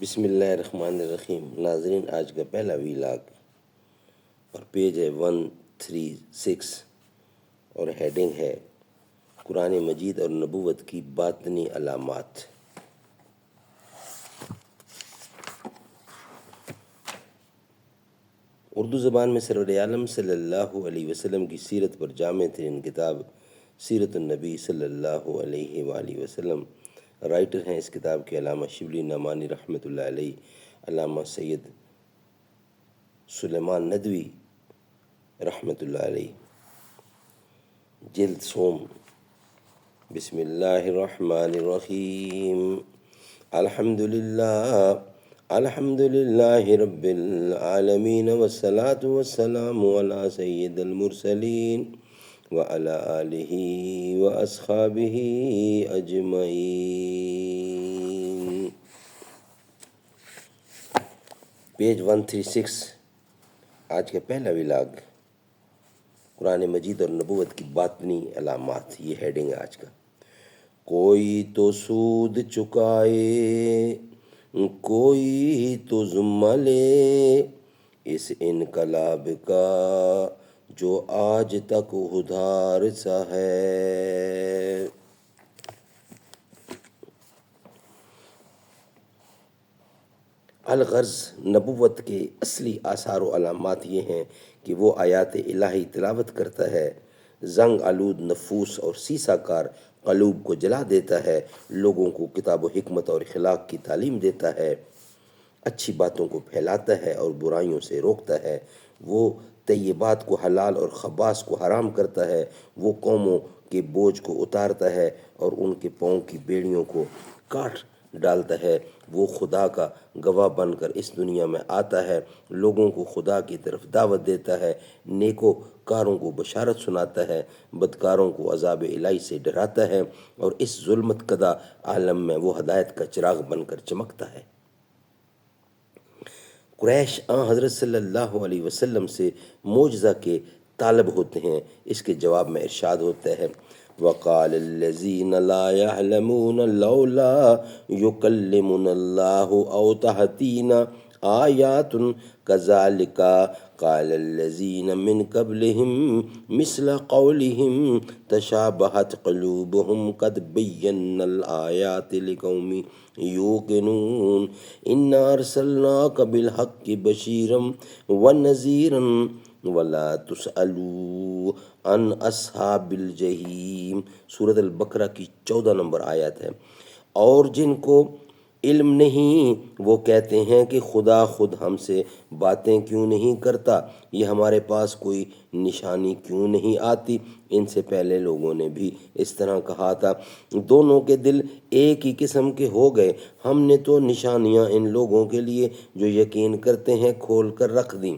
بسم اللہ الرحمن الرحیم۔ ناظرین، آج کا پہلا ویلاگ اور پیج ہے 136 اور ہیڈنگ ہے قرآن مجید اور نبوت کی باطنی علامات۔ اردو زبان میں سرور عالم صلی اللہ علیہ وسلم کی سیرت پر جامع ترین کتاب سیرت النبی صلی اللہ علیہ وآلہ وسلم۔ رائٹر ہیں اس کتاب کے علامہ شبلی نعمانی رحمۃ اللہ علیہ، علامہ سید سلیمان ندوی رحمۃ اللہ علیہ۔ جلد سوم۔ بسم اللہ الرحمن الرحیم۔ الحمد للہ رب العالمین والصلاة والسلام علی سید المرسلین وعلی آلہ واصحابہ اجمعین۔ پیج 136، آج کا پہلا ویلاگ قرآن مجید اور نبوت کی باطنی علامات، یہ ہیڈنگ ہے آج کا۔ کوئی تو سود چکائے، کوئی تو ذمہ لے، اس انقلاب کا جو آج تک ادھار سا ہے۔ الغرض، نبوت کے اصلی آثار و علامات یہ ہیں کہ وہ آیات الہی تلاوت کرتا ہے، زنگ آلود نفوس اور سیسہ کار قلوب کو جلا دیتا ہے، لوگوں کو کتاب و حکمت اور اخلاق کی تعلیم دیتا ہے، اچھی باتوں کو پھیلاتا ہے اور برائیوں سے روکتا ہے، وہ طیبات کو حلال اور خبائث کو حرام کرتا ہے، وہ قوموں کے بوجھ کو اتارتا ہے اور ان کے پاؤں کی بیڑیوں کو کاٹ ڈالتا ہے، وہ خدا کا گواہ بن کر اس دنیا میں آتا ہے، لوگوں کو خدا کی طرف دعوت دیتا ہے، نیکوکاروں کو بشارت سناتا ہے، بدکاروں کو عذاب الہی سے ڈراتا ہے اور اس ظلمت کدہ عالم میں وہ ہدایت کا چراغ بن کر چمکتا ہے۔ قریش حضرت صلی اللہ علیہ وسلم سے معجزہ کے طالب ہوتے ہیں، اس کے جواب میں ارشاد ہوتا ہے: وَقَالَ الَّذِينَ لَا يَعْلَمُونَ لَوْلَا يُكَلِّمُنَا اللَّهُ أَوْ تَأْتِينَا آيَاتٌ كَذَلِكَ قَالَ الَّذِينَ مِن قَبْلِهِم مِثْلَ قَوْلِهِمْ تَشَابَهَتْ قُلُوبُهُمْ قَدْ بَيَّنَّا الْآيَاتِ لِقَوْمٍ يُوقِنُونَ إِنَّا أَرْسَلْنَاكَ بِالْحَقِّ بَشِيرًا وَنَذِيرًا وَلَا تُسْأَلُوا عَنْ أَصْحَابِ الْجَحِيمِ۔ سورۃ البقرہ کی 14 نمبر آیت ہے۔ اور جن کو علم نہیں وہ کہتے ہیں کہ خدا خود ہم سے باتیں کیوں نہیں کرتا، یہ ہمارے پاس کوئی نشانی کیوں نہیں آتی۔ ان سے پہلے لوگوں نے بھی اس طرح کہا تھا، دونوں کے دل ایک ہی قسم کے ہو گئے، ہم نے تو نشانیاں ان لوگوں کے لیے جو یقین کرتے ہیں کھول کر رکھ دیں۔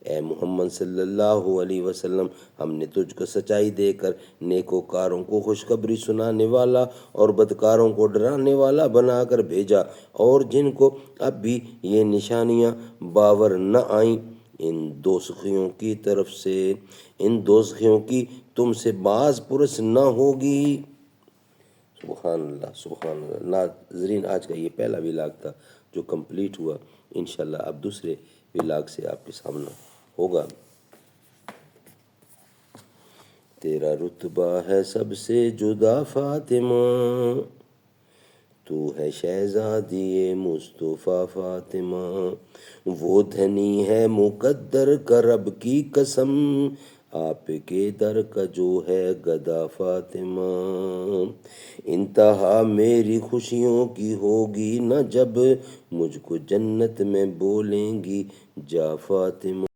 اے محمد صلی اللہ علیہ وسلم، ہم نے تجھ کو سچائی دے کر نیکوکاروں کو خوشخبری سنانے والا اور بدکاروں کو ڈرانے والا بنا کر بھیجا، اور جن کو اب بھی یہ نشانیاں باور نہ آئیں، ان دوزخیوں کی طرف سے، ان دوزخیوں کی تم سے باز پرس نہ ہوگی۔ سبحان اللہ، سبحان اللہ۔ ناظرین، آج کا یہ پہلا ویلاگ تھا جو کمپلیٹ ہوا، انشاءاللہ اب دوسرے ویلاگ سے آپ کے سامنے ہوگا۔ تیرا رتبہ ہے سب سے جدا فاطمہ، تو ہے شہزادی مصطفیٰ فاطمہ، وہ دھنی ہے مقدر کا رب کی قسم، آپ کے در کا جو ہے گدا فاطمہ، انتہا میری خوشیوں کی ہوگی نہ جب، مجھ کو جنت میں بولیں گی جا فاطمہ۔